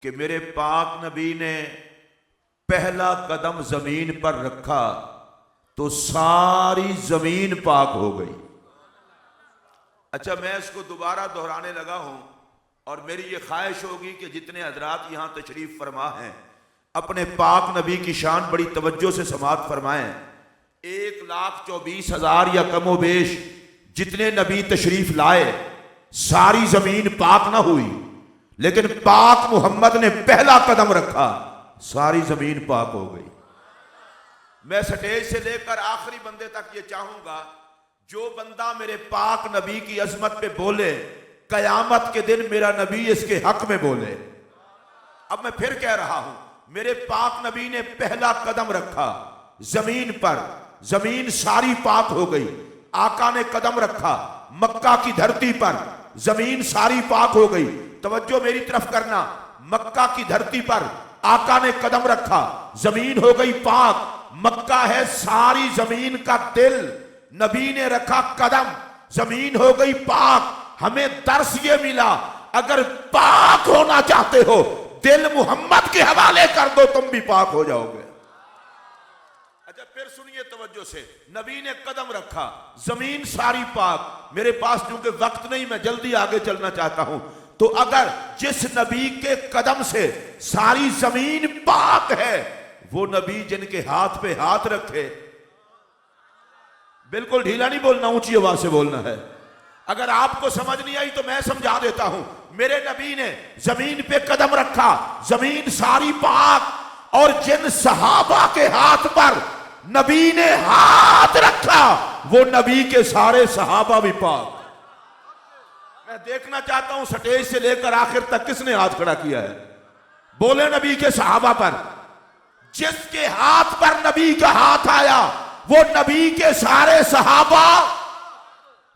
कि मेरे पाक नबी ने पहला कदम जमीन पर रखा तो सारी जमीन पाक हो गई। अच्छा, मैं इसको दोबारा दोहराने लगा हूं और मेरी ये ख्वाहिश होगी कि जितने हजरात यहां तशरीफ फरमा हैं अपने पाक नबी की शान बड़ी तवज्जो से समात फरमाएं। 1,24,000 या कमो बेश जितने नबी तशरीफ लाए सारी जमीन पाक ना हुई, लेकिन पाक मोहम्मद ने पहला कदम रखा, सारी जमीन पाक हो गई। मैं स्टेज से लेकर आखिरी बंदे तक ये चाहूंगा, जो बंदा मेरे पाक नबी की अजमत पे बोले, कयामत के दिन मेरा नबी इसके हक में बोले। अब मैं फिर कह रहा हूं, मेरे पाक नबी ने पहला कदम रखा जमीन पर, जमीन सारी पाक हो गई। आका ने कदम रखा मक्का की धरती पर, जमीन सारी पाक हो गई। तवज्जो मेरी तरफ करना, मक्का की धरती पर आका ने कदम रखा, जमीन हो गई पाक। मक्का है सारी जमीन का दिल, नबी ने रखा कदम, जमीन हो गई पाक। हमें दर्स ये मिला, अगर पाक होना चाहते हो दिल मोहम्मद के हवाले कर दो, तुम भी पाक हो जाओगे। अच्छा, फिर सुनिए तवज्जो से, नबी ने कदम रखा, जमीन सारी पाक। मेरे पास क्योंकि वक्त नहीं, मैं जल्दी आगे चलना चाहता हूं। तो अगर जिस नबी के कदम से सारी जमीन पाक है, वो नबी जिनके हाथ पे हाथ रखे, बिल्कुल ढीला नहीं बोलना, ऊंची आवाज से बोलना है। अगर आपको समझ नहीं आई तो मैं समझा देता हूं। मेरे नबी ने जमीन पे कदम रखा, जमीन सारी पाक, और जिन सहाबा के हाथ पर नबी ने हाथ रखा वो नबी के सारे सहाबा भी पाक। मैं देखना चाहता हूं स्टेज से लेकर आखिर तक किसने हाथ खड़ा किया है, बोले नबी के सहाबा पर। जिसके हाथ पर नबी का हाथ आया वो नबी के सारे सहाबा,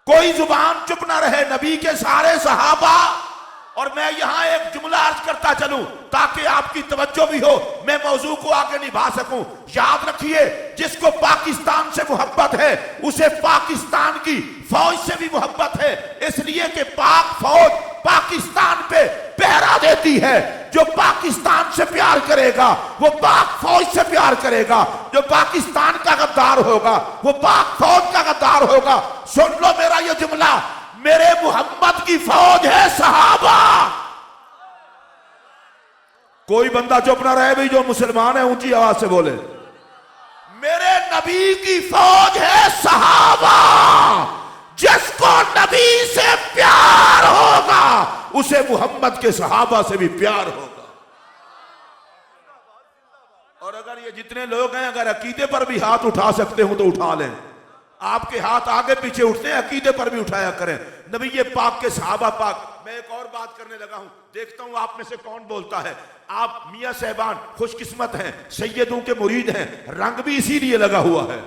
कोई जुबान चुप ना रहे, नबी के सारे सहाबा। और मैं यहां एक जुमला अर्ज करता चलूं ताकि आपकी तवज्जो भी हो, मैं मौजू को आगे निभा सकूं। याद रखिए, जिसको पाकिस्तान से मोहब्बत है उसे पाकिस्तान की फौज से भी मोहब्बत है, इसलिए कि पाक फौज पाकिस्तान पे पहरा देती है। जो पाकिस्तान से प्यार करेगा वो पाक फौज से प्यार करेगा, जो पाकिस्तान का गद्दार होगा वो पाक फौज का गद्दार होगा। सुन लो मेरा ये जुमला, मेरे मोहम्मद की फौज है सहाबा। कोई बंदा चुप ना रहे भाई, जो मुसलमान है ऊंची आवाज से बोले। मेरे नबी की फौज है सहाबा। जिसको नबी से प्यार होगा उसे मोहम्मद के सहाबा से भी प्यार होगा। और अगर ये जितने लोग हैं अगर अकीदे पर भी हाथ उठा सकते हो तो उठा लें। आपके हाथ आगे पीछे उठते हैं, अकीदे पर भी उठाया करें। नबी ये पाक के सहाबा पाक। मैं एक और बात करने लगा हूं, देखता हूं आप में से कौन बोलता है। आप मियां साहबान खुशकिस्मत हैं, सैयदों के मुरीद हैं, रंग भी इसीलिए लगा हुआ है।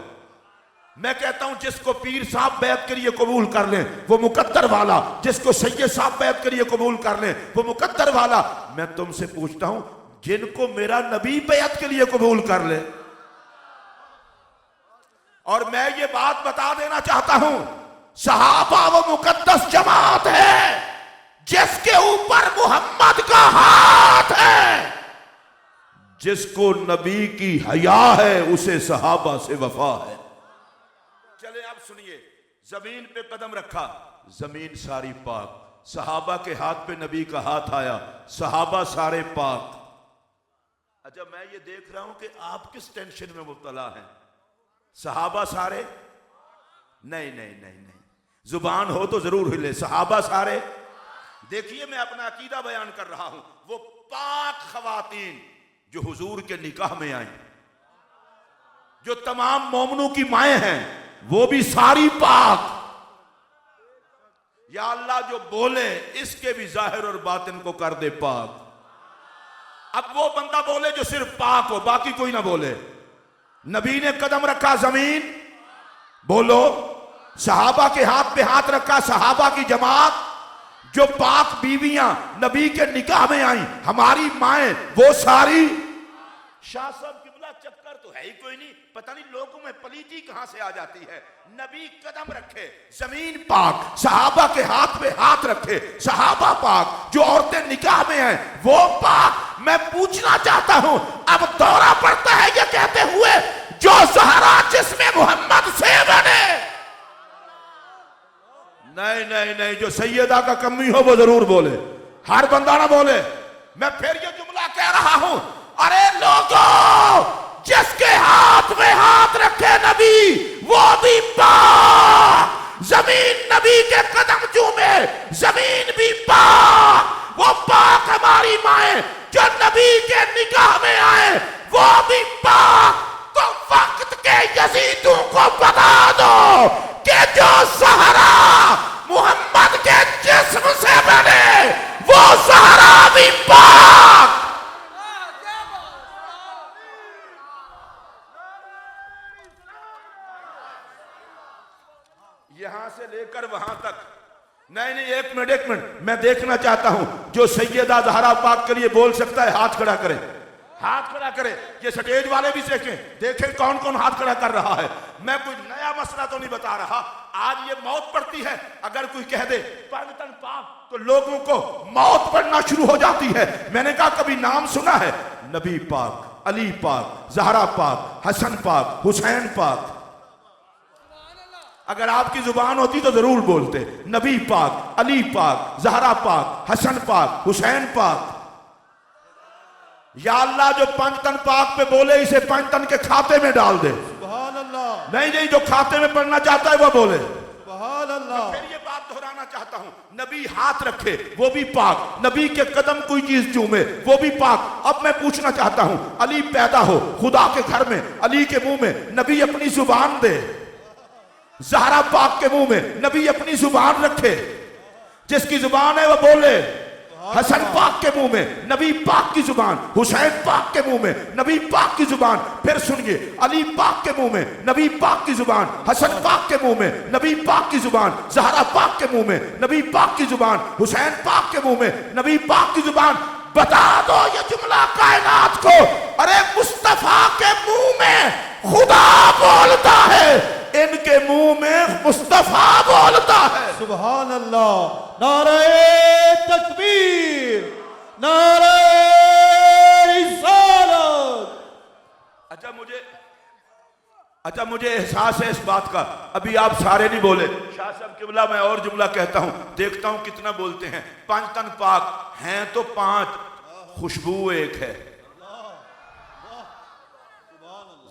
मैं कहता हूं जिसको पीर साहब बैत के लिए कबूल कर लें वो मुकद्दर वाला, जिसको सैयद साहब बैत के लिए कबूल कर लें वो मुकद्दर वाला। मैं तुमसे पूछता हूं, जिनको मेरा नबी बैत के लिए कबूल कर ले। और मैं ये बात बता देना चाहता हूं, सहाबा वो मुकद्दस जमात है जिसके ऊपर मोहम्मद का हाथ है। जिसको नबी की हया है उसे सहाबा से वफा है। चले आप सुनिए, जमीन पे कदम रखा, जमीन सारी पाक। सहाबा के हाथ पे नबी का हाथ आया, सहाबा सारे पाक। अच्छा, मैं ये देख रहा हूं कि आप किस टेंशन में मुब्तला हैं। सहाबा सारे नहीं नहीं नहीं नहीं, जुबान हो तो जरूर हिले। सहाबा सारे, देखिए मैं अपना अकीदा बयान कर रहा हूं। वो पाक खवातीन जो हुजूर के निकाह में आई, जो तमाम मोमनों की माएँ हैं, वो भी सारी पाक। या अल्लाह जो बोले इसके भी जाहिर और बातिन को कर दे पाक। अब वो बंदा बोले जो सिर्फ पाक हो, बाकी कोई ना बोले। नबी ने कदम रखा, जमीन बोलो। सहाबा के हाथ पे हाथ रखा, सहाबा की जमात, जो पाक बीवियां नबी के निकाह में आई, हमारी माएँ, वो सारी। शाह साहब किबला चक्कर तो है। है ही कोई नहीं, पता नहीं लोगों में पलीती कहां से आ जाती है। नबी कदम रखे, जमीन पाक, सहाबा के हाथ में हाथ रखे, सहाबा पाक, जो औरतें निकाह में हैं वो पाक। मैं पूछना चाहता हूं, अब दौरा पड़ता है ये कहते हुए, जो ज़हरा जिसमें मोहम्मद से बने। नहीं नहीं नहीं, जो सैयदा का कमी हो वो जरूर बोले, हर बंदा ना बोले। मैं फिर ये जुमला कह रहा हूं, अरे लोगों, जिसके हाथ में हाथ रखे नबी वो भी पाक। जमीन नबी के कदम चूमे, जमीन भी पाक। वो पाक हमारी माए जो नबी के निकाह में आए वो भी पाक। तो वक्त के यजीदों को बता दो कि जो ज़हरा मोहम्मद के जिस्म से बने वो ज़हरा भी पाक। यहां से लेकर वहां तक, नहीं नहीं, एक मिनट, मैं देखना चाहता हूं जो सैयदा ज़हरा पाक के लिए बोल सकता है हाथ खड़ा करे, हाथ खड़ा करे। ये स्टेज वाले भी देखें कौन कौन हाथ खड़ा कर रहा है। मैं कोई नया मसला तो नहीं बता रहा, आज ये मौत पड़ती है, अगर कोई कह दे पाकिस्तान पाक तो लोगों को मौत पड़ना शुरू हो जाती है। मैंने कहा कभी नाम सुना है नबी पाक, अली पाक, ज़हरा पाक, हसन पाक, हुसैन पाक? अगर आपकी जुबान होती तो जरूर बोलते नबी पाक, अली पाक, ज़हरा पाक, हसन पाक, हुसैन पाक। या अल्लाह जो पंचतन पाक पे बोले इसे पंचतन के खाते में डाल दे। सुभान अल्लाह। नहीं नहीं, जो खाते में पढ़ना चाहता है वो बोले सुभान अल्लाह। फिर ये बात दोहराना चाहता हूं, नबी हाथ रखे वो भी पाक, नबी के कदम कोई चीज चूमे वो भी पाक। अब मैं पूछना चाहता हूं, अली पैदा हो खुदा के घर में, अली के मुंह में नबी अपनी जुबान दे, ज़हरा पाक के मुंह में नबी अपनी जुबान रखे, जिसकी जुबान है वो बोले। हसन पाक के मुंह में नबी पाक की जुबान, हुसैन पाक के मुंह में नबी पाक की जुबान। फिर सुनिए, अली पाक के मुंह में नबी पाक की जुबान, हसन पाक के मुंह में नबी पाक की जुबान, ज़हरा पाक के मुंह में नबी पाक की जुबान, हुसैन पाक के मुंह में नबी पाक की जुबान। बता दो ये जुमला कायनात को, अरे मुस्तफा के मुंह में खुदा बोलता है, इनके मुंह में मुस्तफा बोलता है। सुभान अल्लाह। नारे तकबीर, नारे रिसालत। अच्छा मुझे एहसास है इस बात का, अभी आप सारे नहीं बोले। शाह साहब किबला, मैं और जुमला कहता हूं, देखता हूं कितना बोलते हैं। पंचतन पाक हैं तो पांच, खुशबू एक है।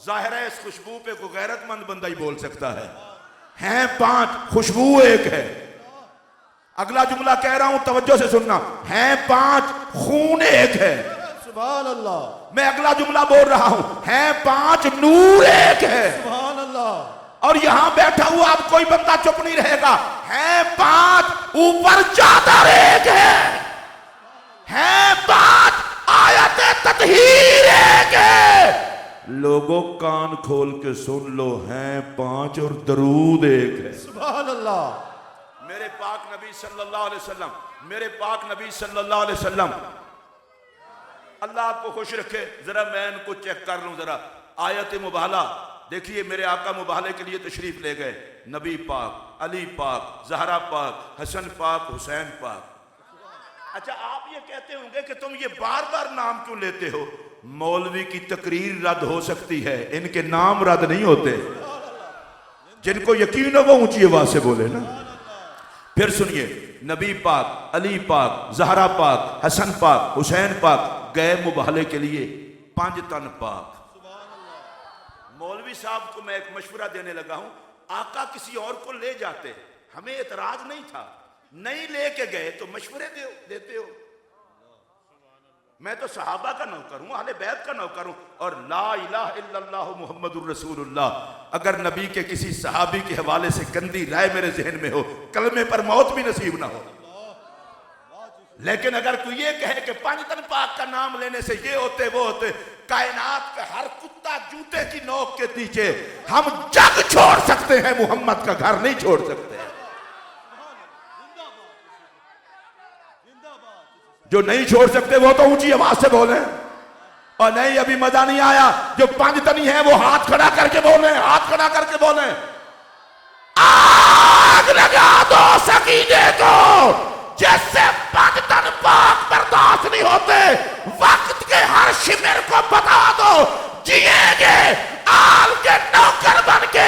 जाहिर है इस खुशबू पे कोई गैरतमंद बंदा ही बोल सकता है। हैं पांच, खुशबू एक है। अगला जुमला कह रहा हूं, तवज्जो से सुनना, हैं पांच, खून एक है। सुभान अल्लाह। मैं अगला जुमला बोल रहा हूं, हैं पांच, नूर एक है। सुभान अल्लाह। और यहां बैठा हुआ अब कोई बंदा चुप नहीं रहेगा। हैं पांच, ऊपर चादर एक है पांच, आयत ततहीर एक है। लोगों कान खोल के सुन लो, हैं पांच और दरूद एक है। सुभान अल्लाह। मेरे पाक नबी सल्लल्लाहु अलैहि वसल्लम, मेरे पाक नबी सल्लल्लाहु अलैहि वसल्लम, अल्लाह आपको खुश रखे। जरा मैं इनको चेक कर लूं जरा। आयत मुबाला देखिए, मेरे आका मुबाले के लिए तशरीफ ले गए नबी पाक, अली पाक, ज़हरा पाक, हसन पाक, हुसैन पाक। अच्छा आप ये कहते होंगे कि तुम ये बार बार नाम क्यों लेते हो? मौलवी की तकरीर रद्द हो सकती है, इनके नाम रद्द नहीं होते। जिनको यकीन हो वो ऊंची आवाज से बोले ना। फिर सुनिए, नबी पाक, अली पाक, ज़हरा पाक, हसन पाक, हुसैन पाक गए मुबाले के लिए पंचतन पाक। मौलवी साहब को मैं एक मशवरा देने लगा हूं, आका किसी और को ले जाते, हमें एतराज नहीं था, नहीं लेके गए तो मशवरे देते हो। मैं तो सहाबा का नौकर हूं, अहले बैत का नौकर हूं, और ला इलाहा इल्लल्लाह मुहम्मदुर रसूलुल्लाह अगर नबी के किसी सहाबी के हवाले से गंदी राय मेरे जहन में हो, कलमे पर मौत भी नसीब ना हो। लेकिन अगर कोई ये कहे कि पंचतन पाक का नाम लेने से ये होते वो होते, कायनात का हर कुत्ता जूते की नोक के नीचे, हम जग छोड़ सकते हैं, मोहम्मद का घर नहीं छोड़ सकते। जो नहीं छोड़ सकते वो तो ऊंची आवाज से बोले। और नहीं अभी मजा नहीं आया, जो पंजतनी है वो हाथ खड़ा करके बोले, हाथ खड़ा करके बोले, आग लगा दो सकीने को, जैसे पंजतन पाक बर्दाश्त नहीं होते, वक्त के हर शिमिर को बता दो, जिएंगे आल के नौकर बन के,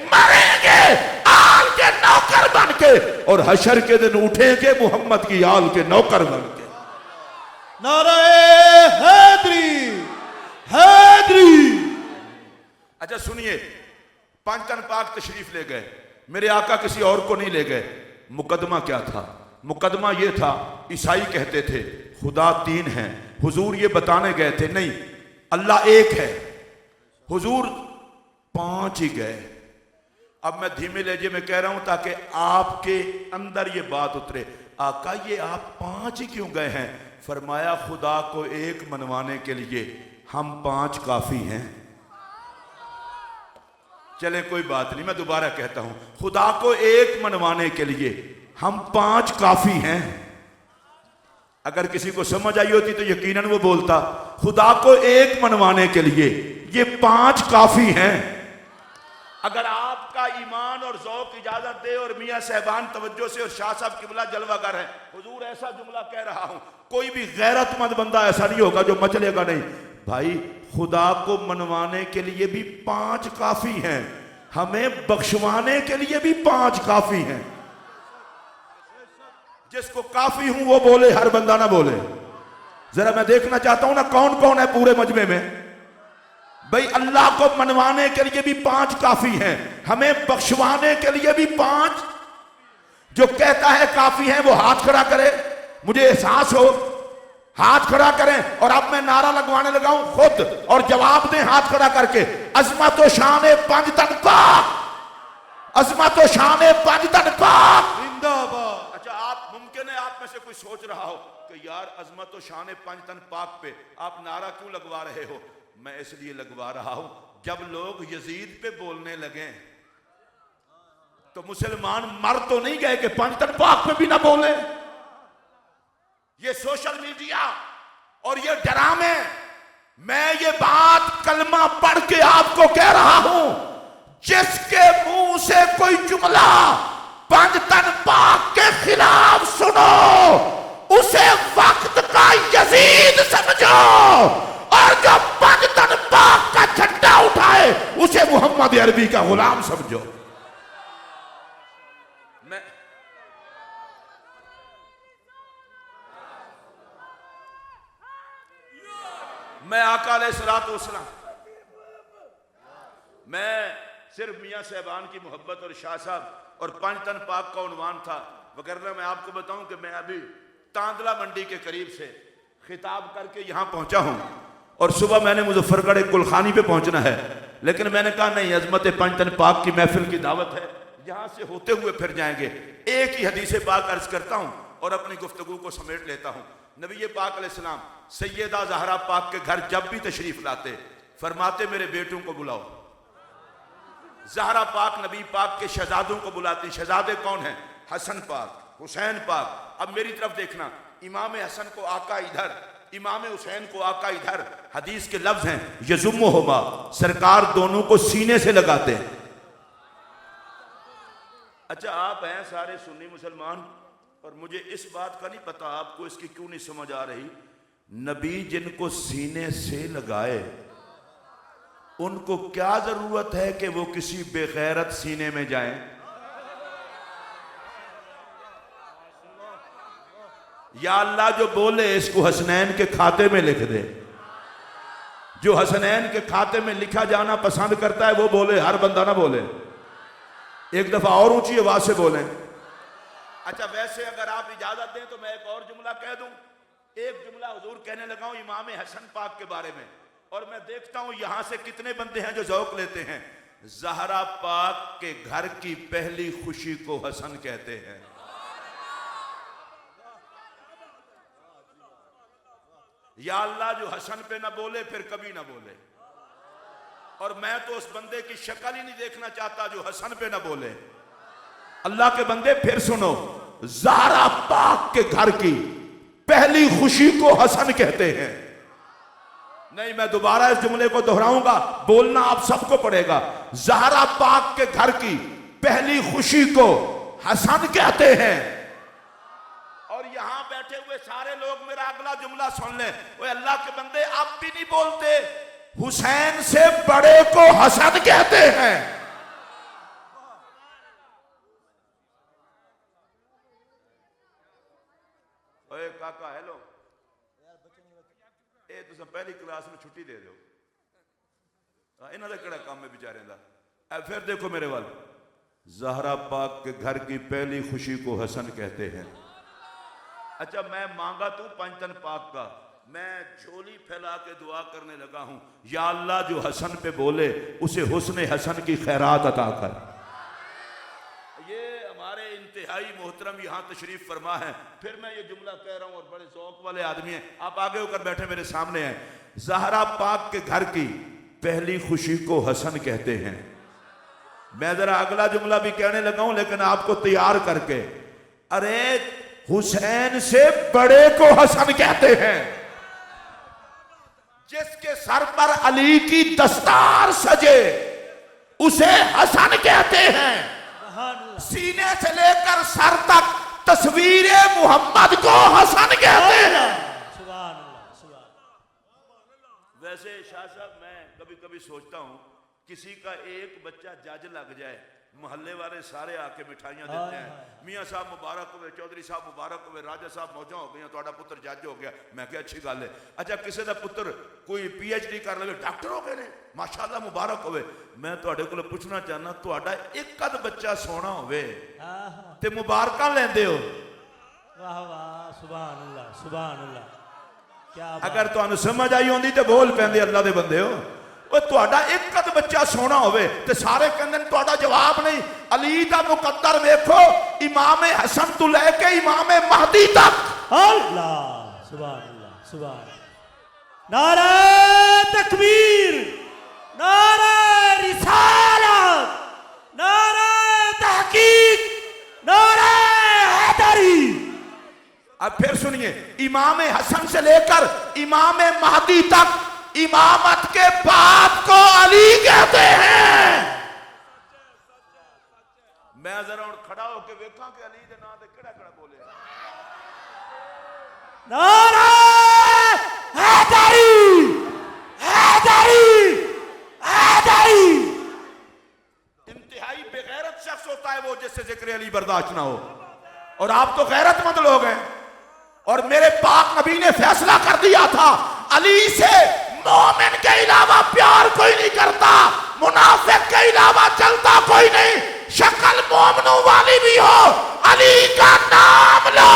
मरेंगे आल के नौकर बन के, और हशर के दिन उठेंगे मोहम्मद की आल के नौकर बन के। नारे हैदरी, हैदरी। अच्छा सुनिए, पंजतन पाक तशरीफ ले गए, मेरे आका किसी और को नहीं ले गए। मुकदमा क्या था? मुकदमा ये था, ईसाई कहते थे खुदा तीन हैं, हुजूर ये बताने गए थे नहीं अल्लाह एक है, हुजूर पांच ही गए। अब मैं धीमे लहजे में कह रहा हूं ताकि आपके अंदर ये बात उतरे, आका ये आप पांच ही क्यों गए हैं? फरमाया खुदा को एक मनवाने के लिए हम पांच काफी हैं। चले कोई बात नहीं, मैं दोबारा कहता हूं, खुदा को एक मनवाने के लिए हम पांच काफी हैं। अगर किसी को समझ आई होती तो यकीनन वो बोलता खुदा को एक मनवाने के लिए ये पांच काफी हैं। अगर आपका ईमान और ज़ौक़ इजाजत दे और मियां साहबान तवज्जो से और शाह साहब किबला जलवागर है, हुजूर ऐसा जुमला कह रहा हूं, कोई भी गैरतमंद बंदा ऐसा नहीं होगा जो मचलेगा नहीं। भाई खुदा को मनवाने के लिए भी पांच काफी हैं, हमें बख्शवाने के लिए भी पांच काफी हैं। जिसको काफी हूं वो बोले, हर बंदा ना बोले। जरा मैं देखना चाहता हूं ना कौन कौन है पूरे मजमे में। भाई अल्लाह को मनवाने के लिए भी पांच काफी हैं, हमें बख्शवाने के लिए भी पांच। जो कहता है काफी है वो हाथ खड़ा करे, मुझे एहसास हो, हाथ खड़ा करें। और अब मैं नारा लगवाने लगा हूं खुद, और जवाब दें हाथ खड़ा करके, अजमत व शान पंजतन पाक, अजमत व शान पंजतन पाक जिंदाबाद। अच्छा आप मुमकिन है आप में से कोई सोच रहा हो कि यार अजमत व शान पंजतन पाक पे आप नारा क्यों लगवा रहे हो? मैं इसलिए लगवा रहा हूं, जब लोग यजीद पे बोलने लगे तो मुसलमान मर तो नहीं गए कि पंजतन पाक पे भी ना बोले। ये सोशल मीडिया और ये ड्रामे, मैं ये बात कलमा पढ़ के आपको कह रहा हूं, जिसके मुंह से कोई जुमला पंजतन पाक के खिलाफ सुनो, उसे वक्त का यजीद समझो, और जो पंजतन पाक का झंडा उठाए उसे मोहम्मद अरबी का गुलाम समझो। मैं आका अलैहिस्सलाम, मैं सिर्फ मियां साहबान की मोहब्बत और शाह साहब और पंजतन पाक का उन्वान था, वगैरह मैं आपको बताऊं कि मैं अभी तांदला मंडी के करीब से खिताब करके यहां पहुंचा हूं, और सुबह मैंने मुजफ्फरगढ़ कुलखानी पे पहुंचना है, लेकिन मैंने कहा नहीं, अजमत पंजतन पाक की महफिल की दावत है, यहां से होते हुए फिर जाएंगे। एक ही हदीस पाक अर्ज करता हूं और अपनी गुफ्तगू को समेट लेता हूं। नबी पाक अलैहिस्सलाम सैयदा ज़हरा पाक के घर जब भी तशरीफ लाते, फरमाते मेरे बेटों को बुलाओ। ज़हरा पाक नबी पाक के शहजादों को बुलाती। शहजादे कौन हैं? हसन पाक, हुसैन पाक। अब मेरी तरफ देखना, इमाम हसन को आका इधर, इमाम हुसैन को आका इधर। हदीस के लफ्ज हैं यजुम्मुहुमा, सरकार दोनों को सीने से लगाते हैं। अच्छा आप हैं सारे सुन्नी मुसलमान, और मुझे इस बात का नहीं पता आपको इसकी क्यों नहीं समझ आ रही, नबी जिनको सीने से लगाए उनको क्या जरूरत है कि वो किसी बेगैरत सीने में जाएं? या अल्लाह जो बोले इसको हसनैन के खाते में लिख दे। जो हसनैन के खाते में लिखा जाना पसंद करता है वो बोले, हर बंदा ना बोले, एक दफा और ऊंची आवाज से बोले। अच्छा वैसे अगर आप इजाजत दें तो मैं एक और जुमला कह दूं। एक जुमला हुजूर कहने लगा हूं इमाम हसन पाक के बारे में, और मैं देखता हूं यहां से कितने बंदे हैं जो ज़ौक़ लेते हैं। ज़हरा पाक के घर की पहली खुशी को हसन कहते हैं। या अल्लाह जो हसन पे ना बोले फिर कभी ना बोले, और मैं तो उस बंदे की शक्ल ही नहीं देखना चाहता जो हसन पे ना बोले। अल्लाह के बंदे फिर सुनो, ज़हरा पाक के घर की पहली खुशी को हसन कहते हैं। नहीं, मैं दोबारा इस जुमले को दोहराऊंगा, बोलना आप सबको पड़ेगा। ज़हरा पाक के घर की पहली खुशी को हसन कहते हैं। और यहां बैठे हुए सारे लोग मेरा अगला जुमला सुन लें। वो अल्लाह के बंदे आप भी नहीं बोलते, हुसैन से बड़े को हसन कहते हैं। ओए काका हेलो, ये तुम पहली क्लास में छुट्टी दे दो, इन्हों का केड़ा काम है बेचारे का। फिर देखो मेरे वाल, ज़हरा पाक के घर की पहली खुशी को हसन कहते हैं। अच्छा, मैं मांगा तू पंचतन पाक का, मैं झोली फैला के दुआ करने लगा हूं, या अल्लाह जो हसन पे बोले उसे हुस्न हसन की खैरात अता कर। ये हमारे इंतहाई मोहतरम यहाँ तशरीफ फरमा है। फिर मैं ये जुमला कह रहा हूँ और बड़े शौक वाले आदमी हैं, आप आगे होकर बैठे मेरे सामने हैं। ज़हरा पाक के घर की पहली खुशी को हसन कहते हैं। मैं जरा अगला जुमला भी कहने लगा हूं, लेकिन आपको तैयार करके, अरे हुसैन से बड़े को हसन कहते हैं। जिसके सर पर अली की दस्तार सजे उसे हसन कहते हैं। सीने से लेकर सर तक तस्वीर मोहम्मद को हसन कहते हैं। वैसे शाह साहब, मैं कभी कभी सोचता हूं किसी का एक बच्चा जज लग जाए, मोहल्ले वाले सारे आके मिठाइयां देते हैं, मियाँ साहब मुबारक हुए, चौधरी साहब मुबारक हुए, राजा साहब मौजा हो गई, तुहाडा पुत्र जज हो गया। मैं क्या अच्छी गल है। अच्छा, किसी का पुत्र कोई PhD कर ले, डॉक्टर हो गए ने, माशाअल्लाह मुबारक होवे। मैं तुहाडे कोल पूछना चाहना, तुहाडा एक अद बच्चा सोना होवे ते मुबारकां लेंदे हो? वाह वाह, सुभान अल्लाह, सुभान अल्लाह। क्या अगर तुहानू समझ आई होंदी ते बोल पैंदे, अल्लाह दे बंदे हो। तुहाडा एक अद बच्चा सोना होवे ते सारे कहंदे ने तुहाडा जवाब नहीं। अली दा मुकद्दर देखो, इमाम हसन तो लेके इमाम महदी तक। अल्लाह, सुभान अल्लाह, सुभान। नारे तकबीर, नारे रिसालत, नारे तहकीक, नारे हैदरी। अब फिर सुनिए, इमाम हसन से लेकर इमाम महदी तक इमामत के बाप को अली कहते हैं। मैं जरा खड़ा होकर वेखा कि अली के नाम से केड़ा केड़ा बोले। नारे हैदरी, हैदरी, हैदरी। इंतहाई बेगैरत शख्स होता है वो जिससे जिक्र अली बर्दाश्त ना हो, और आप तो गैरतमंद लोग हैं। और मेरे पाक नबी ने फैसला कर दिया था, अली से मोमिन के अलावा प्यार कोई नहीं करता, मुनाफिक के अलावा चलता कोई नहीं। शक्ल मोमिनों वाली भी हो, अली का नाम लो,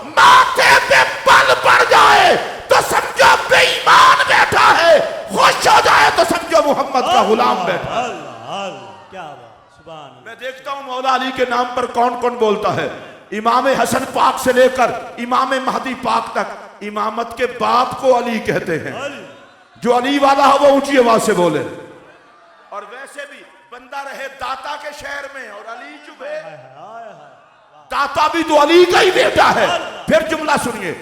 माथे पे पल पड़ जाए तो समझो बेईमान बैठा है, खुश हो जाए तो समझो मोहम्मद का गुलाम बैठा है। क्या बात, सुभान। मैं देखता हूं मौला अली के नाम पर कौन कौन बोलता है। इमाम हसन पाक से लेकर इमाम महदी पाक तक इमामत के बाप को अली कहते हैं। जो अली वाला हो वो ऊंची आवाज से बोले। और वैसे भी बंदा रहे दाता के शहर में और अली चुप है, दाता भी तो अली का ही बेटा है। फिर जुमला सुनिए,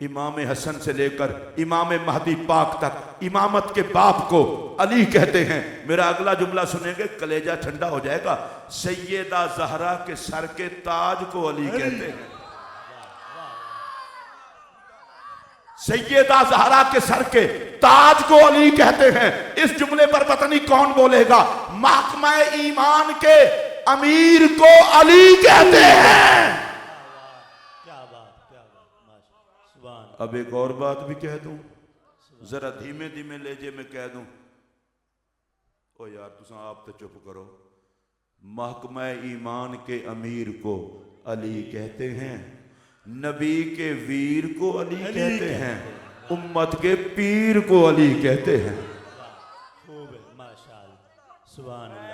इमाम हसन से लेकर इमाम महदी पाक तक इमामत के बाप को अली कहते हैं। मेरा अगला जुमला सुनेंगे, कलेजा ठंडा हो जाएगा। सैयदा ज़हरा के सर के ताज को अली कहते हैं। सैयदा ज़हरा के सर के ताज को अली कहते हैं। इस जुमले पर पता नहीं कौन बोलेगा। महकमा ईमान के अमीर को अली कहते हैं। क्या बात, क्या बात, सुभान। अब एक और बात भी कह दूं, जरा धीमे धीमे लेजे में कह दूं। ओ यार तुसा आप तो चुप करो। महकमा ईमान के अमीर को अली कहते हैं, नबी के वीर को अली कहते हैं, उम्मत के पीर को अली कहते हैं। खूब है, माशाअल्लाह, सुभान अल्लाह।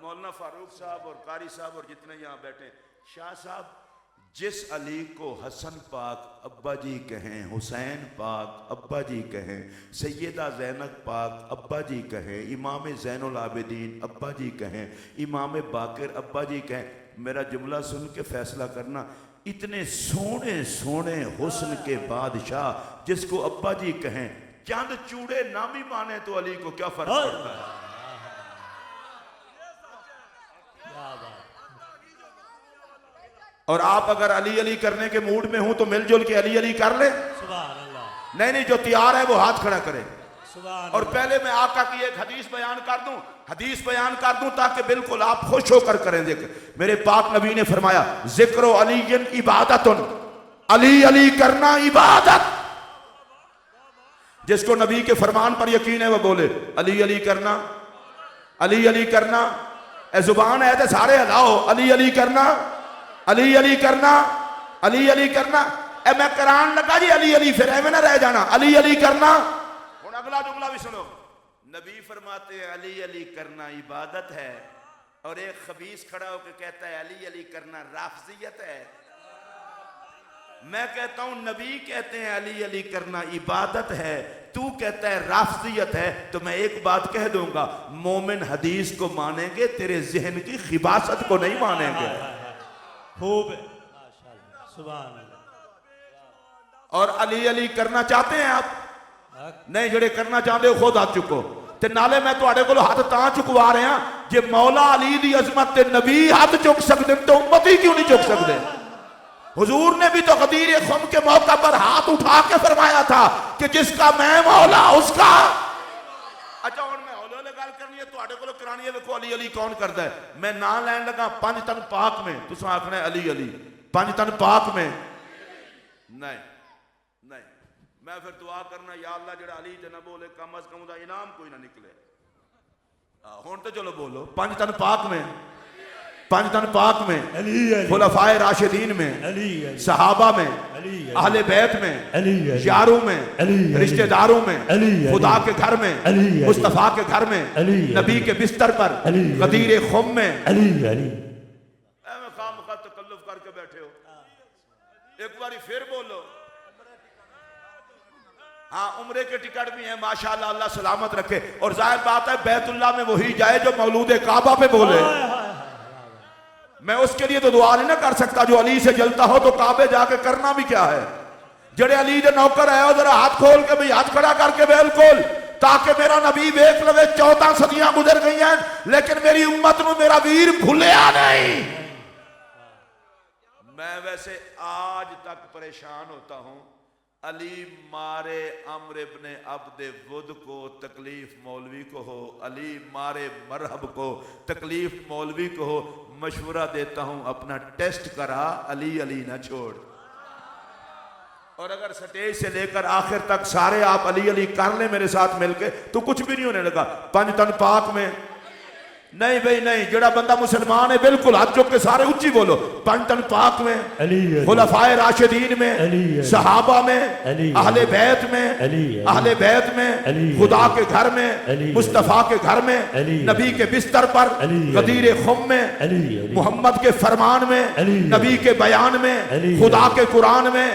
मौलाना फारूक साहब और कारी साहब और जितने यहाँ बैठे, शाह साहब, जिस अली को हसन पाक अब्बा जी कहें, हुसैन पाक अब्बा जी कहें, सैयदा ज़ैनब पाक अब्बा जी कहें, इमाम ज़ैनुल आबिदीन अब्बा जी कहें, इमाम बाकर अब्बा जी कहें, मेरा जुमला सुन के फैसला करना। इतने सोने सोने हुस्न के बादशाह जिसको अब्बा जी कहें, चंद चूड़े ना भी माने तो अली को क्या फर्क और पड़ता है। क्या बात। और आप अगर अली अली करने के मूड में हो तो मिलजुल के अली अली कर ले। सुभान अल्लाह। नहीं नहीं, जो तैयार है वो हाथ खड़ा करे। सुभान और पहले मैं आका की एक हदीस बयान कर दूं ताकि बिल्कुल आप खुश होकर करें जिक्र। मेरे पाक नबी ने फरमाया जिक्र अलीयन इबादतुन, अली अली करना इबादत। जिसको नबी के फरमान पर यकीन है वो बोले अली अली करना, अली अली करना। ए जुबान है तो सारे हिलाओ, अली अली करना, अली अली करना, अली अली करना। ए मैं करान लगा जी अली अली, फिर एवं ना रह जाना, अली अली करना। हुण अगला जुमला भी सुनो। नबी फरमाते हैं अली अली करना इबादत है, और एक खबीस खड़ा होकर कहता है अली अली करना राफजियत है। मैं कहता हूं नबी कहते हैं अली अली करना इबादत है, तू कहता है राफजियत है। तो मैं एक बात कह दूंगा, मोमिन हदीस को मानेंगे, तेरे जहन की खिबासत को नहीं मानेंगे। खूब है माशाअल्लाह। सुभान अल्लाह। और अली अली करना चाहते हैं आप? हक। नहीं, ਜਿਹੜੇ करना चाहते हो खुद हाथ चुको। ते नाले मैं ਤੁਹਾਡੇ ਕੋਲ हथ तां चुकवा रहा जे मौला अली दी अजमत ते नबी हाथ चुक सकते तो उम्मत ही क्यों नहीं चुक सकते। हुजूर ने भी तो गदीर खुम के मौका पर हाथ उठा के फरमाया था कि जिसका मैं मौला उसका। अच्छा हुण मैं हौले हौले गल करनी है, ਤੁਹਾਡੇ ਕੋਲ करानी है। देखो अली अली कौन करता है। मैं ना लैन लगा पंज तन पाक में, तुस आखना है अली अली पंज तन पाक में। नहीं नहीं, मैं फिर दुआ करना या अल्लाह जेड़ा अली च ना बोले कम अज कम दा इनाम कोई ना निकले। हुण तो चलो बोलो पंज तन पाक में, पंज तन पाक में, अली अली, खुलफाए राशिदीन में, अली अली, सहाबा में, अली अली, अहले बैत में, अली अली, यारों में, अली अली, रिश्तेदारों में, अली अली, खुदा के घर में, अली अली, मुस्तफा के घर में, अली अली, नबी के बिस्तर पर, अली अली, गदीर खुम में। अली अली। खामखा तकल्लुफ करके बैठे हो, एक बारी फिर बोलो। हाँ, उम्रे के टिकट भी हैं माशाल्लाह, अल्लाह सलामत रखे। और जाहिर बात है बैतुल्लाह में वही जाए जो मौलूद काबा पे बोले। मैं उसके लिए तो दुआ नहीं ना कर सकता, जो अली से जलता हो तो काबे जाके करना भी क्या है। जड़े अली दे नौकर है जरा हाथ खोल के भाई हाथ खड़ा करके बिल्कुल, ताकि मेरा नबी वेख लवे 14 सदियां गुजर गई हैं लेकिन मेरी उम्मत में मेरा वीर भूलिया नहीं। मैं वैसे आज तक परेशान होता हूं, अली मारे अम्र इब्ने अब्दे वुद को तकलीफ मौलवी को हो, अली मारे मरहब को तकलीफ मौलवी को हो। मशवरा देता हूं अपना टेस्ट करा, अली अली ना छोड़। और अगर स्टेज से लेकर आखिर तक सारे आप अली अली कर ले मेरे साथ मिलके तो कुछ भी नहीं होने लगा। पंज तन पाक में नहीं भाई नहीं, जड़ा बंदा मुसलमान है बिल्कुल हाथ चुक के सारे उच्ची बोलो। पंज तन पाक में, खुलफाए राशिदीन में, सहाबा में, अहले बैत में, अहले बैत में, खुदा के घर में, मुस्तफा के घर में, नबी के बिस्तर पर, गदीर खुम में, मोहम्मद के फरमान में, नबी के बयान में, खुदा के कुरान में,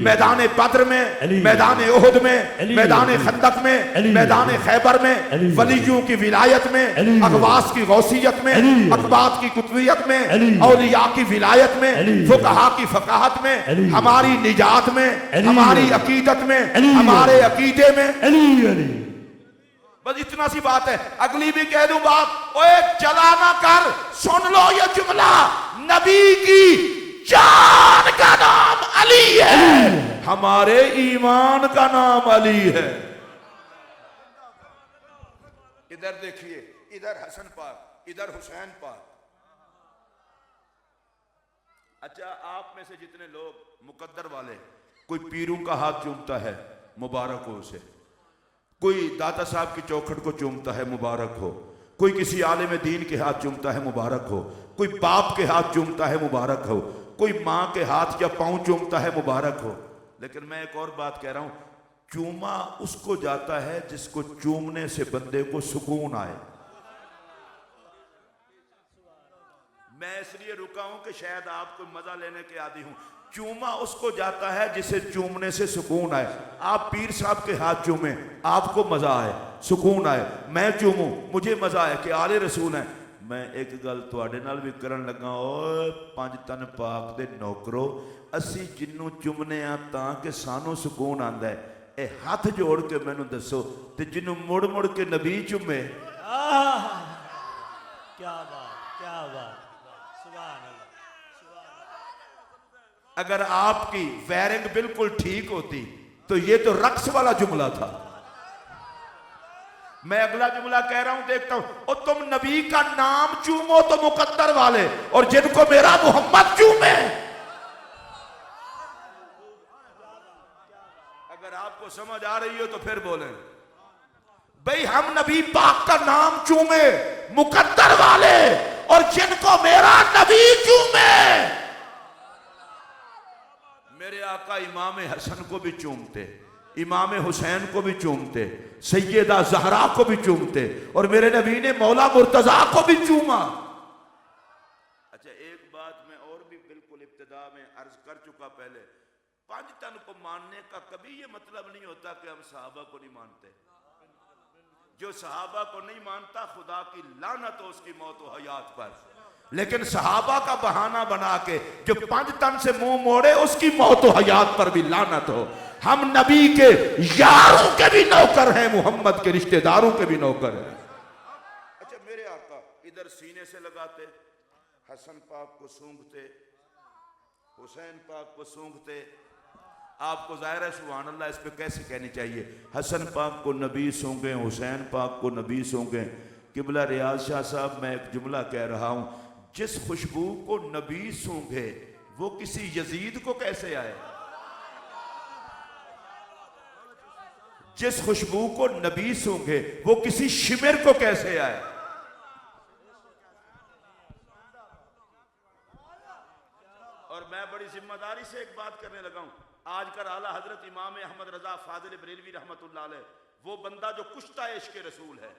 मैदान बद्र में, मैदान ओहद में, मैदान खंदक में, मैदान खैबर में, वलियों की विलायत में, अगवास की गौसियत में, अकबात की कुतबियत में, औलिया की विलायत में, फुकहा की फकाहत में, हमारी निजात में, हमारी अकीदत में, हमारे अकीदे में। बस इतना सी बात है। अगली भी कह दूं बात, ओए चला ना कर, सुन लो ये जुमला, नबी की जान का नाम अली है, हमारे ईमान का नाम अली है। इधर देखिए, इधर हसन पाक, इधर हुसैन पाक। अच्छा, आप में से जितने लोग मुकद्दर वाले, कोई पीरों का हाथ चूमता है मुबारक हो उसे, कोई दाता साहब की चौखट को चूमता है मुबारक हो, कोई किसी आलिम दीन के हाथ चूमता है मुबारक हो, कोई बाप के हाथ चूमता है मुबारक हो, कोई माँ के हाथ या पाँव चूमता है मुबारक हो। लेकिन मैं एक और बात कह रहा हूं, चूमा उसको जाता है जिसको चूमने से बंदे को सुकून आए। मैं इसलिए रुका हूं कि शायद आपको मजा लेने के आदी हूं। चूमा उसको जाता है जिसे चूमने से सुकून आए। आप पीर साहब के हाथ चूमें, आपको मजा आए, सुकून आए। मैं चूमूं, मुझे मजा आए कि आले रसूल है। मैं एक गल तुहाडे नाल भी करन लगा, ओए पंज तन पाक दे नौकरो, असी जिन्नू चुमने आ तां कि सानू सुकून आंदा है, ए हाथ जोड़ के मैनू दसो ते जिन्हों मुड़ मुड़ के नबी चूमे। क्या बात, क्या बात, सुभान अल्लाह, सुभान अल्लाह। अगर आपकी वायरिंग बिल्कुल ठीक होती तो ये तो रक्स वाला जुमला था। मैं अगला जुमला कह रहा हूं, देखता हूं। और तुम नबी का नाम चूमो तो मुकद्दर वाले, और जिनको मेरा मोहम्मद चूमे। अगर आपको समझ आ रही हो तो फिर बोलें भाई, हम नबी पाक का नाम चूमे मुकद्दर वाले, और जिनको मेरा नबी चूमे। मेरे आका इमाम हसन को भी चूमते, इमाम हुसैन को भी चूमते, सैयदा जहरा को भी चूमते, और मेरे नबी ने मौला मुर्तजा को भी चूमा। अच्छा, एक बात मैं और भी बिल्कुल इब्तिदा में अर्ज कर चुका पहले, पंज तन को मानने का कभी ये मतलब नहीं होता कि हम सहाबा को नहीं मानते। जो सहाबा को नहीं मानता, खुदा की लानत हो उसकी मौत व हयात पर। लेकिन सहाबा का बहाना बना के जो पंज तन से मुंह मोड़े, उसकी मौत व हयात पर भी लानत हो। हम नबी के यारों के भी नौकर हैं, मोहम्मद के रिश्तेदारों के भी नौकर हैं। अच्छा, मेरे आका इधर सीने से लगाते, हसन पाक को सूंघते, हुसैन पाक को सूंघते। आपको जाहिर है सुभान अल्लाह इस पे कैसे कहनी चाहिए, हसन पाक को नबी सूंघे, हुसैन पाक को नबी सूंघे। किबला रियाज शाह साहब, मैं एक जुमला कह रहा हूं, जिस खुशबू को नबी सूंघे वो किसी यजीद को कैसे आए? जिस खुशबू को नबी सूंघे वो किसी शिमिर को कैसे आए? और मैं बड़ी जिम्मेदारी से एक बात करने लगा हूं। आजकल आला हजरत इमाम अहमद रजा फाजिल बरेलवी रहमतुल्लाह अलैह, वो बंदा जो कुश्ता इश्क रसूल है,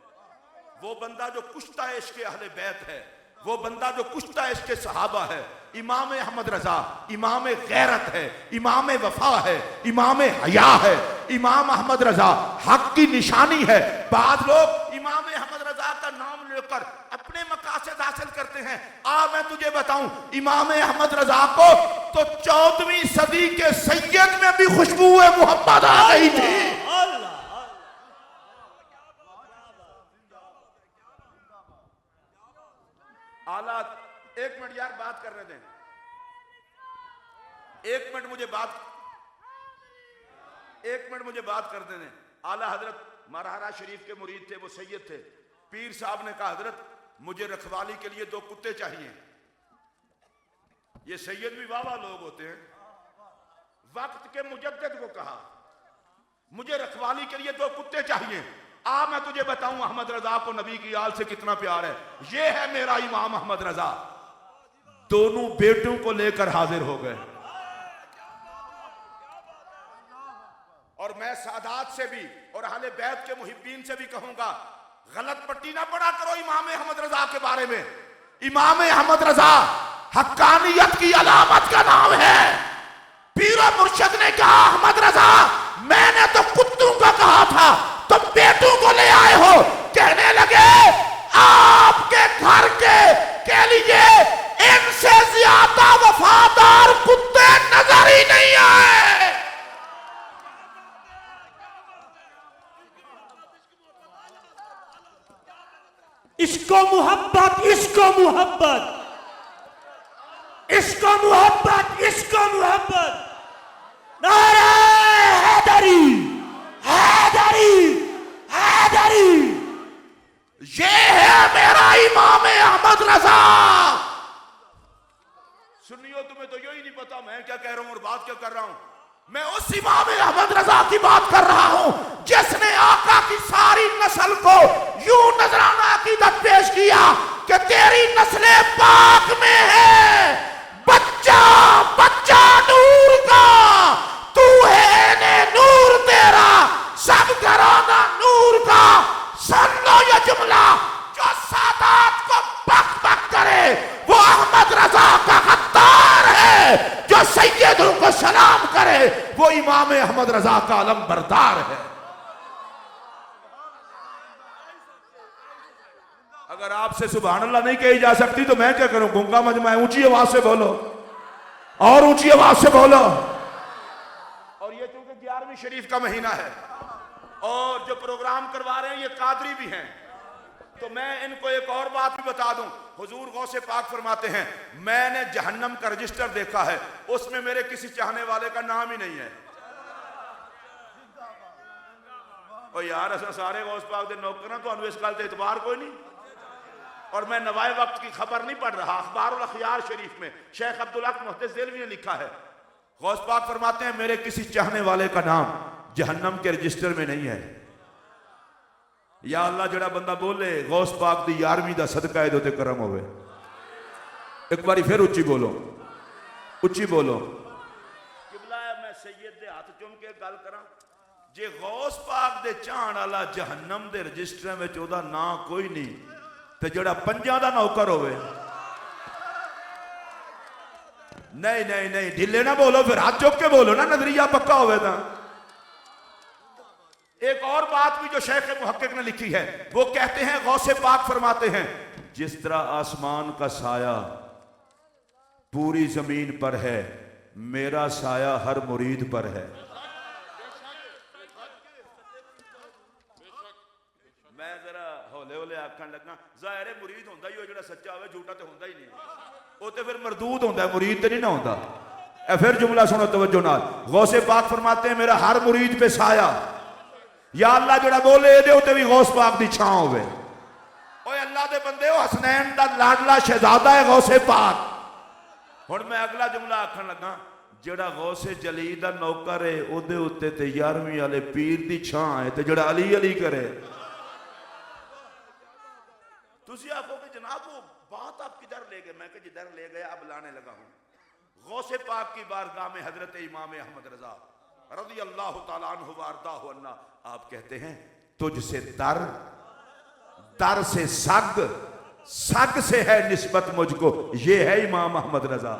वो बंदा जो कुश्ता इश्क अहले बैत है, वो बंदा जो कुश्ता इश्क सहाबा है। इमाम अहमद रजा इमाम गैरत है, इमाम वफा है, इमाम हया है। इमाम अहमद रजा हक की निशानी है। बाद लोग इमाम अहमद रजा का नाम लेकर अपने मकासद हासिल करते हैं। मैं तुझे बताऊं, इमाम अहमद रजा को तो 14वीं सदी के सैयद में भी खुशबू मोहम्मद आ गई थी। आला, एक मिनट यार बात करने दें, एक मिनट मुझे बात करने दें। आला हजरत मरहरा शरीफ के मुरीद थे, वो सैयद थे। पीर साहब ने कहा, हजरत मुझे रखवाली के लिए 2 कुत्ते चाहिए। ये सैयद भी वाह लोग होते हैं। वक्त के मुजद्दिद को कहा, मुझे रखवाली के लिए 2 कुत्ते चाहिए। मैं तुझे बताऊं अहमद रजा को नबी की आल से कितना प्यार है। ये है मेरा इमाम अहमद रजा। दोनों बेटों को लेकर हाजिर हो गए। और मैं सादात से भी और अहले बैत के मुहिब्बीन से भी कहूंगा, गलत पट्टी ना पड़ा करो इमाम अहमद रजा के बारे में। इमाम अहमद रजा हक्कानियत की अलामत का नाम है। पीरो मुर्शद ने कहा, अहमद रजा मैंने तो कुत्तों का कहा था, तुम बेटों को ले आए हो। कहने लगे, आपके घर के लिए इनसे ज्यादा वफादार कुत्ते नजर ही नहीं आए। इसको मोहब्बत, इसको मोहब्बत, इसको मोहब्बत, इसको मोहब्बत। नारे हैदरी, हैदरी, हैदरी। ये है मेरा इमाम अहमद रजा। सुनियो, तुम्हें तो यही नहीं पता मैं क्या कह रहा हूं और बात क्या कर रहा हूं। मैं उस इमाम अहमद रजा की बात कर रहा हूं जिसने आका की सारी नस्ल को यूं नजराना अकीदत पेश किया कि तेरी नस्ले पाक में है। बच्चा बच्चा नूर का, तू है ने नूर तेरा, सब घराना नूर का। सुन लो ये जुमला, जो सादात को बक बक करे वो अहमद रजा का गद्दार है, जो सैयदों को सलाम करे वो इमाम अहमद रजा का अलम बरदार है। अगर आपसे सुभान अल्लाह नहीं कही जा सकती तो मैं क्या करूं? गूंगा मजमा, ऊंची आवाज से बोलो और ऊंची आवाज से बोलो। और ये चूंकि 11वीं रमजान शरीफ का महीना है और जो प्रोग्राम करवा रहे हैं ये कादरी भी हैं, तो मैं इनको एक और बात भी बता दूं। हुजूर गौसे पाक फरमाते हैं मैंने जहन्नम का रजिस्टर देखा है, उसमें मेरे किसी चाहने वाले का नाम ही नहीं है। और यार असा सारे गौस पाक दे नौकर तो इस गल से इतबार कोई नहीं। और मैं नवाए वक्त की खबर नहीं पढ़ रहा, अखबारुल अखयार शरीफ में शेख अब्दुल हक मुहद्दिस देलवी ने लिखा है, गौस पाक फरमाते हैं मेरे किसी चाहने वाले का नाम जहन्नम के रजिस्टर में नहीं है। या अल्लाह जड़ा बंदा बोले गौस पाक दी 11वीं दा सदका है ते करम होवे। एक बारी फिर उच्ची बोलो, उच्ची बोलो। किबला मैं सैयद दे हाथ चुम के गल करा, जे गौस पाक दे चाहण वाला जहन्नम दे रजिस्टर में ओदा नां कोई नहीं ते जड़ा पंजा दा नौकर होवे, नहीं नहीं नहीं ढिले ना बोलो, फिर हाथ चुक के बोलो ना, नजरिया पक्का होवे ता। एक और बात भी जो शेख मुहक्किक ने लिखी है, वो कहते हैं गौसे पाक फरमाते हैं जिस तरह आसमान का साया पूरी जमीन पर है, मेरा साया हर मुरीद पर है। मैं जरा हौले हौले आखन लगा, जाहिर है मुरीद होंदा ही हो जिहड़ा सच्चा होवे, झूठा तो होंदा ही नहीं, वो तो फिर मरदूद होंदा है, मुरीद तो नहीं ना होंदा। फिर जुमला सुनो तवज्जो नाल, गौसे पाक फरमाते हैं मेरा हर मुरीद पे साया। या अल्लाह जड़ा बोले दे उते भी गौस पाक दी छां होवे। ओए अल्लाह दे बंदे हो, हसनैन दा लाडला शहजादा है गौसे पाक। हुण मैं अगला जुमला आखन लगा, जड़ा गौसे जली दा नौकर है ओदे उत्ते ते 11वीं वाले पीर दी छां है, ते जड़ा अली अली करे। तुसी आखोगे जनाब वो बात आप किधर ले गए, मैं कि जिधर ले गए अब लाने लगा हूं। गौसे पाक की बारगाह में हजरत इमाम अहमद रजा रज़ी अल्लाह तआला अन्हु वारदाहु अन्ना, आप कहते हैं तुझसे दर, दर से सग, सग से है निस्बत मुझको, ये है इमाम अहमद रजा।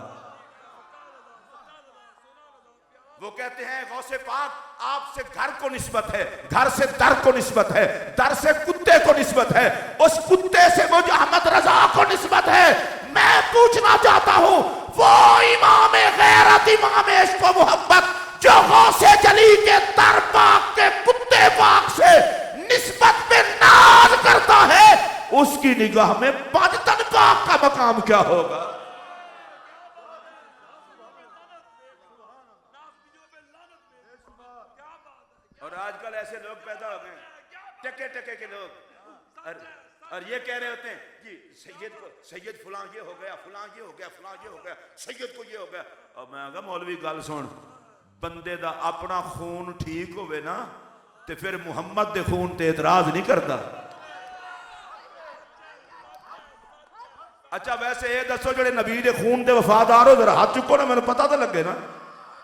वो कहते हैं गौसे पाक आपसे घर को निस्बत है, घर से दर को निस्बत है, दर से कुत्ते को निस्बत है, उस कुत्ते से मुझ अहमद रजा को निस्बत है। मैं पूछना चाहता हूं वो इमाम गैरत, इमाम इश्क व मोहब्बत जो गौसे जली के दर पाक के कुत्ते पाक से निस्बत पे नाज करता है, उसकी निगाह में पंजतन पाक का मकाम क्या होगा? और आजकल ऐसे लोग पैदा हो गए टके टके के लोग, और ये कह रहे होते हैं जी सैयद को, सैयद फलां ये हो गया, फलां ये हो गया, फलां ये हो गया, सैयद को ये हो गया। और मैं कहा मौलवी गल सुन, बंदे दा अपना खून ठीक होवे ना ते फिर मुहम्मद दे खून ते एतराज नहीं करता। अच्छा वैसे ये दसो जेडे नबी दे खून दे वफादार हो, जरा हाथ चुको ना, मैंने पता तो लगे ना।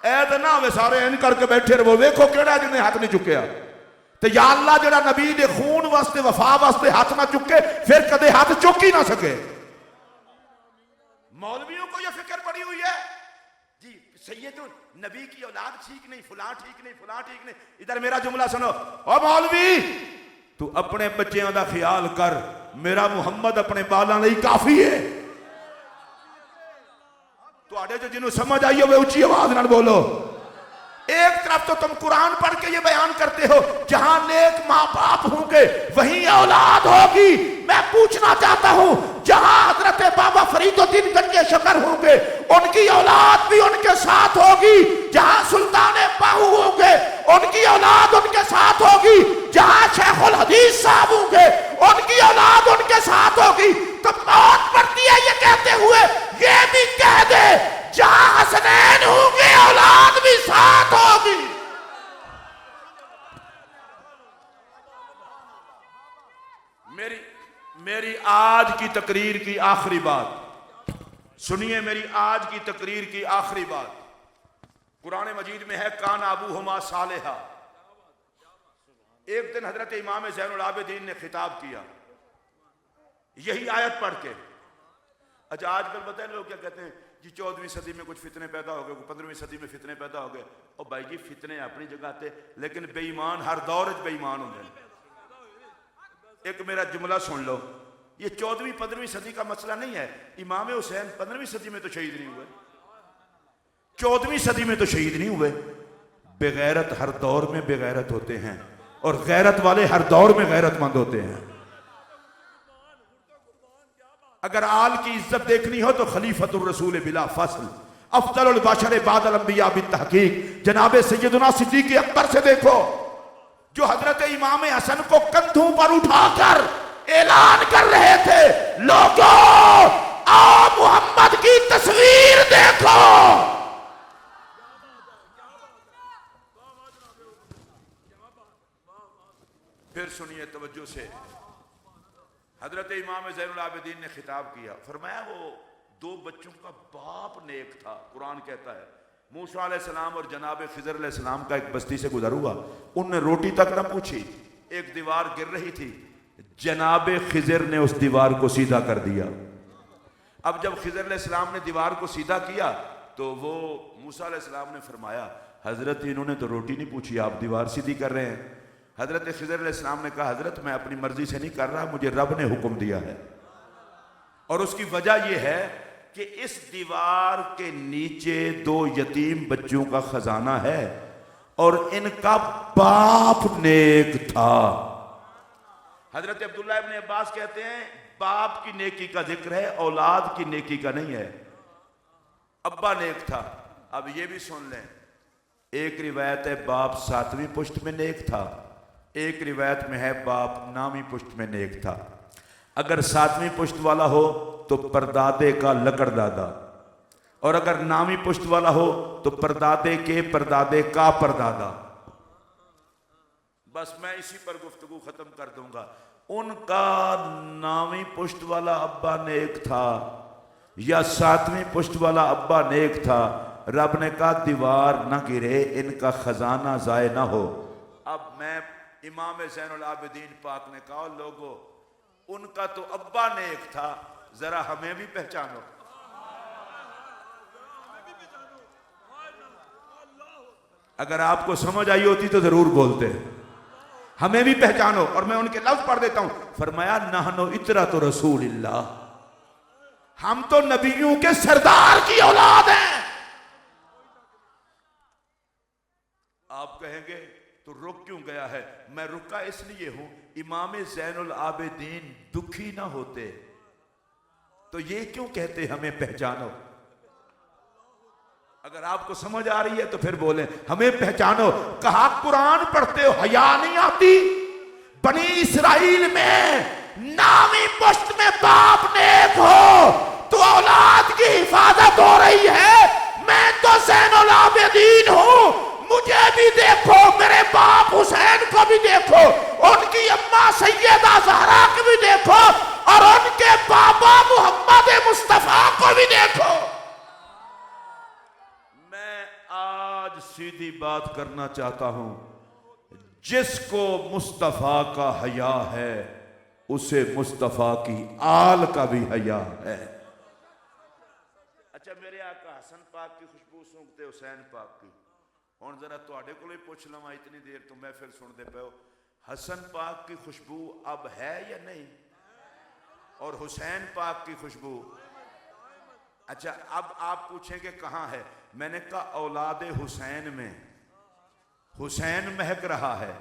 ऐ तो ना होवे सारे इन करके बैठे रहो, वेखो केड़ा जिन्हें हाथ नहीं चुकया। तो या अल्लाह जेड़ा नबी दे खून वास्ते वफा वास्ते हाथ ना चुके, फिर कदे हाथ चुक ही ना सके। मौलवियों को यह फिक्र पड़ी हुई है जी सैयद नबी की औलाद ठीक नहीं, फलां ठीक नहीं, फलां ठीक नहीं। इधर मेरा जुमला सुनो, ओ मौलवी तू अपने बच्चों का ख्याल कर, मेरा मुहम्मद अपने बालों लिए काफी है। तुहाडे जो जिन्हों समझ आई हो उच्ची आवाज नाल बोलो। एक तरफ तो तुम कुरान पढ़ के ये बयान करते हो जहां नेक माँ बाप होंगे वहीं औलाद होगी। मैं पूछना चाहता हूं जहां हजरत बाबा फरीदुद्दीन गंजे शकर होंगे उनकी औलाद भी उनके साथ होगी, जहां सुल्तान बाहू होंगे उनकी औलाद उनके साथ होगी, जहां शेखुल हदीस साहब होंगे उनकी औलाद उनके साथ होगी। तो मौत पड़ती है ये कहते हुए ये भी कह दे जहां हसनैन होंगे औलाद भी साथ होगी। मेरी आज की तकरीर की आखिरी बात सुनिए, मेरी आज की तकरीर की आखिरी बात कुरान मजीद में है, कान अबू हुमा सालेहा। एक दिन हजरत इमाम ज़ैनुल आबिदीन ने खिताब किया यही आयत पढ़ के। अच्छा आजकल पता है लोग क्या कहते हैं जी 14वीं सदी में कुछ फितने पैदा हो गए, 15वीं सदी में फितने पैदा हो गए। और भाई जी फितने अपनी जगह थे, लेकिन बेईमान हर दौर च बेईमान होंगे। एक मेरा जुमला सुन लो, ये 14वीं 15वीं सदी का मसला नहीं है। इमाम हुसैन 15वीं सदी में तो शहीद नहीं हुए, 14वीं सदी में तो शहीद नहीं हुए, बेगैरत हर दौर में बेगैरत होते हैं और गैरत वाले हर दौर में गैरतमंद होते हैं। अगर आल की इज्जत देखनी हो तो खलीफतुर रसूल बिला फसल अफजलुल बशर बादल अंबिया बित तहकीक जनाब सैयदना सिद्दीक़ अकबर से देखो, जो हजरत इमाम हसन को कंधों पर उठाकर ऐलान कर रहे थे, लोगों आओ मोहम्मद की तस्वीर देखो। फिर सुनिए तवज्जो से, हजरत इमाम ज़ैनुल आबिदीन ने खिताब किया, फरमाया वो दो बच्चों का बाप नेक था। कुरान कहता है मूसा अलैहिस्सलाम और जनाब खिज़र अलैहिस्सलाम का एक बस्ती से गुजर हुआ, उनने रोटी तक न पूछी, एक दीवार गिर रही थी, जनाब खिज़र ने उस दीवार को सीधा कर दिया। अब जब खिज़र अलैहिस्सलाम ने दीवार को सीधा किया तो वो मूसा अलैहिस्सलाम ने फरमाया, हजरत इन्होंने तो रोटी नहीं पूछी, आप दीवार सीधी कर रहे हैं। हजरत खिज़र अलैहिस्सलाम ने कहा, हजरत मैं अपनी मर्जी से नहीं कर रहा, मुझे रब ने हुक्म दिया है। और उसकी वजह यह है कि इस दीवार के नीचे दो यतीम बच्चों का खजाना है और इनका बाप नेक था। हजरत अब्दुल्लाह इब्न अब्बास कहते हैं बाप की नेकी का जिक्र है, औलाद की नेकी का नहीं है। अब्बा नेक था। अब ये भी सुन लें, एक रिवायत है बाप 7वीं पुश्त में नेक था, एक रिवायत में है बाप 9वीं पुश्त में नेक था। अगर 7वीं पुश्त वाला हो तो परदादे का लकड़ दादा, और अगर 9वीं पुश्त वाला हो तो परदादे के परदादे का परदादा। बस मैं इसी पर गुफ्तगू खत्म कर दूंगा। उनका 9वीं पुश्त वाला अब्बा नेक था या 7वीं पुश्त वाला अब्बा नेक था, रब ने कहा दीवार ना गिरे, इनका खजाना जाए ना हो। अब मैं इमाम ज़ैनुल आबिदीन पाक ने कहा, लोगों उनका तो अब्बा नेक था, जरा हमें भी पहचानो। अगर आपको समझ आई होती तो जरूर बोलते, हमें भी पहचानो। और मैं उनके लफ्ज पढ़ देता हूं, फरमाया नहनो इतरा तो रसूलिल्लाह, हम तो नबियों के सरदार की औलाद हैं। आप कहेंगे तो रुक क्यों गया है? मैं रुका इसलिए हूं, इमाम ज़ैनुल आबिदीन दुखी ना होते तो ये क्यों कहते हमें पहचानो? अगर आपको समझ आ रही है तो फिर बोले हमें पहचानो। कहा कुरान पढ़ते हो हया नहीं आती? बनी इस्राइल में 9वीं पुश्त में बाप नेक हो तो औलाद की हिफाजत हो रही है। मैं तो ज़ैनुल आबिदीन हूं, मुझे भी देखो, मेरे बाप हुसैन को भी देखो, उनकी अम्मा सैयदा ज़हरा को भी देखो, और उनके बाबा मोहम्मद मुस्तफा को भी देखो। मैं आज सीधी बात करना चाहता हूं, जिसको मुस्तफा का हया है उसे मुस्तफा की आल का भी हया है। अच्छा, मेरे आका हसन पाक की खुशबू सूंघते हुसैन पाक की। हुण जरा तुहाडे कोलों ही पुछ लवां, इतनी देर तो मैं फिर सुनते पे हो, हसन पाक की खुशबू अब है या नहीं? और हुसैन पाक की खुशबू? अच्छा, अब आप पूछेंगे कहां है? मैंने कहा औलादे हुसैन में हुसैन महक रहा है,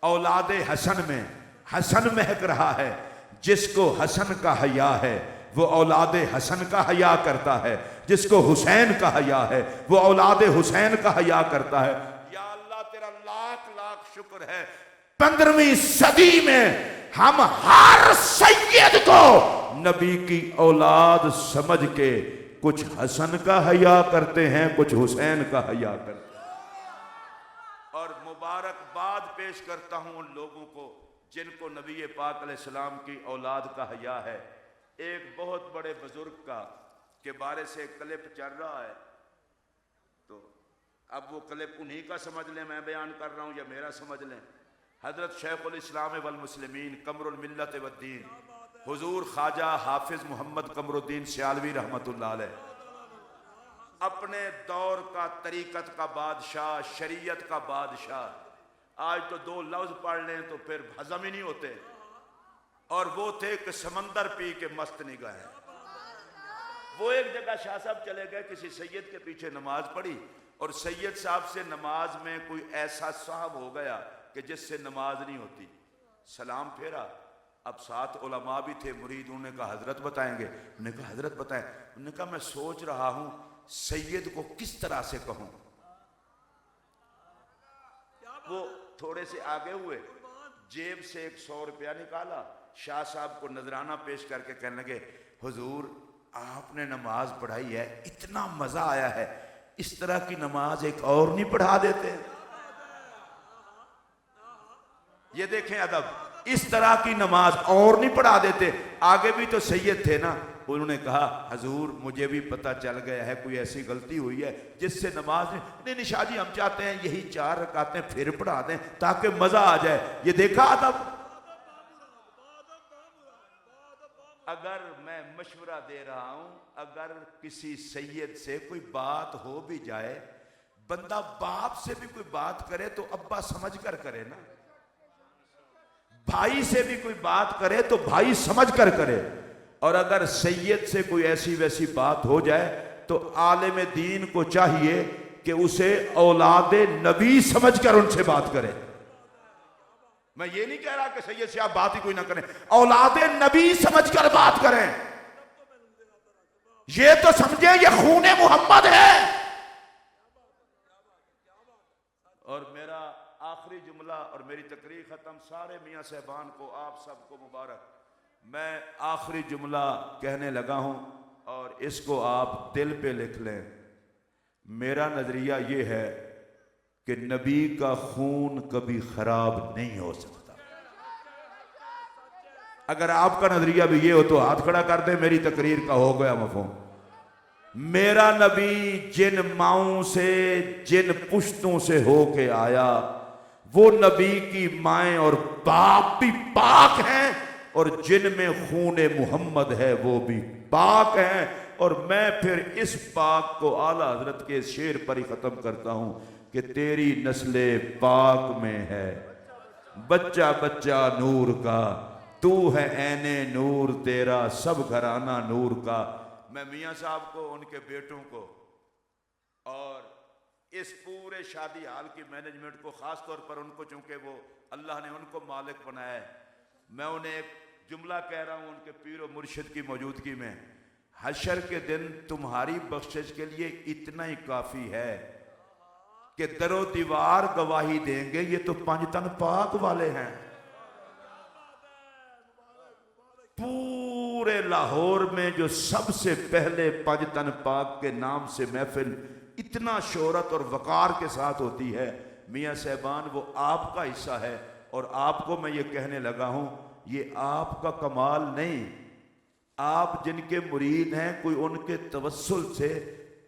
औलादे हसन में हसन महक रहा है। जिसको हसन का हया है वो औलादे हसन का हया करता है, जिसको हुसैन का हया है वो औलादे हुसैन का हया करता है। या अल्लाह तेरा लाख लाख शुक्र है, 15वीं सदी में हम हर सैयद को नबी की औलाद समझ के कुछ हसन का हया करते हैं, कुछ हुसैन का हया करते हैं। और मुबारकबाद पेश करता हूं उन लोगों को जिनको नबी पाक अलैहिस्सलाम की औलाद का हया है। एक बहुत बड़े बुजुर्ग का के बारे से क्लिप चल रहा है, तो अब वो क्लिप उन्हीं का समझ लें, मैं बयान कर रहा हूं या मेरा समझ लें। हजरत शेखुल इस्लाम वल मुस्लिमीन कमरुल मिल्लत वद्दीन हुजूर ख्वाजा हाफिज मोहम्मद कमरुद्दीन सियालवी रहमतुल्लाह अलैह अपने दौर का तरीकत का बादशाह, शरीयत का बादशाह। आज तो 2 लफ्ज पढ़ लें तो फिर हजम ही नहीं होते। और वो थे कि समंदर पी के मस्त निगाह है। वो एक जगह शाह साहब चले गए, किसी सैयद के पीछे नमाज पढ़ी और सैयद साहब से नमाज में कोई ऐसा साहब हो गया कि जिससे नमाज नहीं होती, सलाम फेरा। अब साथ उलमा भी थे, मुरीद, उन्होंने कहा हजरत बताएंगे। उन्होंने कहा हजरत बताएं। उन्होंने कहा मैं सोच रहा हूं सैयद को किस तरह से कहूं। वो थोड़े से आगे हुए, जेब से 100 रुपया निकाला, शाह साहब को नजराना पेश करके कहने लगे हुजूर आपने नमाज पढ़ाई है, इतना मजा आया है, इस तरह की नमाज एक और नहीं पढ़ा देते। ये देखें अदब, इस तरह की नमाज और नहीं पढ़ा देते। आगे भी तो सैयद थे ना, उन्होंने कहा हजूर मुझे भी पता चल गया है कोई ऐसी गलती हुई है जिससे नमाज नहीं। निशा जी हम चाहते हैं यही 4 रकातें फिर पढ़ा दें ताकि मजा आ जाए। ये देखा अदब। अगर मैं मशवरा दे रहा हूं, अगर किसी सैयद से कोई बात हो भी जाए, बंदा बाप से भी कोई बात करे तो अब्बा समझ कर करे ना, भाई से भी कोई बात करे तो भाई समझ कर करे। और अगर सैयद से कोई ऐसी वैसी बात हो जाए तो आलिम दीन को चाहिए कि उसे औलादे नबी समझकर उनसे बात करे। मैं ये नहीं कह रहा कि सैयद से आप बात ही कोई ना करें, औलादे नबी समझकर बात करें। ये तो समझे ये खूने मोहम्मद है। और मेरा आखिरी जुमला और मेरी तकरीर खत्म। सारे मियाँ साहबान को, आप सबको मुबारक। मैं आखिरी जुमला कहने लगा हूं और इसको आप दिल पे लिख लें। मेरा नजरिया ये है कि नबी का खून कभी खराब नहीं हो सकता। अगर आपका नजरिया भी ये हो तो हाथ खड़ा कर दे, मेरी तकरीर का हो गया मफहूम। मेरा नबी जिन माओं से, जिन पुश्तों से होके आया, वो नबी की माएं और बाप भी पाक हैं, और जिनमें खूने मोहम्मद है वो भी पाक हैं। और मैं फिर इस पाक को आला हजरत के शेर पर ही खत्म करता हूं कि तेरी नस्ले पाक में है, बच्चा बच्चा नूर का, तू है ऐने नूर, तेरा सब घराना नूर का। मैं मियाँ साहब को, उनके बेटों को और इस पूरे शादी हाल की मैनेजमेंट को, खास तौर पर उनको, चूंकि वो अल्लाह ने उनको मालिक बनाया है, मैं उन्हें एक जुमला कह रहा हूं उनके पीर और मुर्शिद की मौजूदगी में। हशर के दिन तुम्हारी बख्शिश के लिए इतना ही काफी है कि दरो दीवार गवाही देंगे, ये तो पंजतन पाक वाले हैं। पूरे लाहौर में जो सबसे पहले पंजतन पाक के नाम से महफिल इतना शोहरत और वकार के साथ होती है, मियाँ साहबान वो आपका हिस्सा है। और आपको मैं ये कहने लगा हूं, ये आपका कमाल नहीं, आप जिनके मुरीद हैं, कोई उनके तवस्सुल से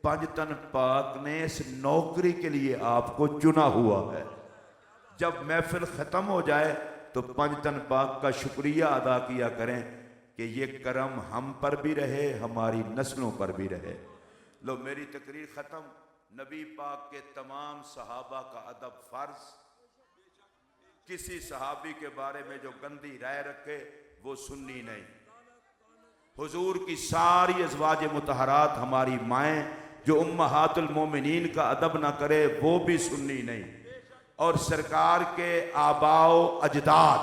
पंजतन पाक ने इस नौकरी के लिए आपको चुना हुआ है। जब महफिल ख़त्म हो जाए तो पंजतन पाक का शुक्रिया अदा किया करें कि ये करम हम पर भी रहे, हमारी नस्लों पर भी रहे। लो मेरी तकरीर ख़त्म। नबी पाक के तमाम सहाबा का अदब फ़र्ज। किसी सहाबी के बारे में जो गंदी राय रखे वो सुन्नी नहीं। हुजूर की सारी अज़वाज मुतहरात हमारी माएँ जो उम्महातुल मोमिनीन का अदब ना करे वो भी सुन्नी नहीं। और सरकार के आबाओ अजदाद,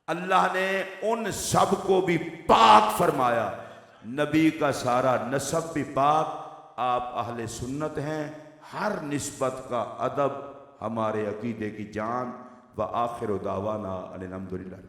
अल्लाह ने उन सब को भी पाक फरमाया। नबी का सारा नसब भी पाक। आप अहले सुन्नत हैं, हर निस्बत का अदब हमारे अकीदे की जान। व आखिर दावाना अनिल हम्दुलिल्लाह।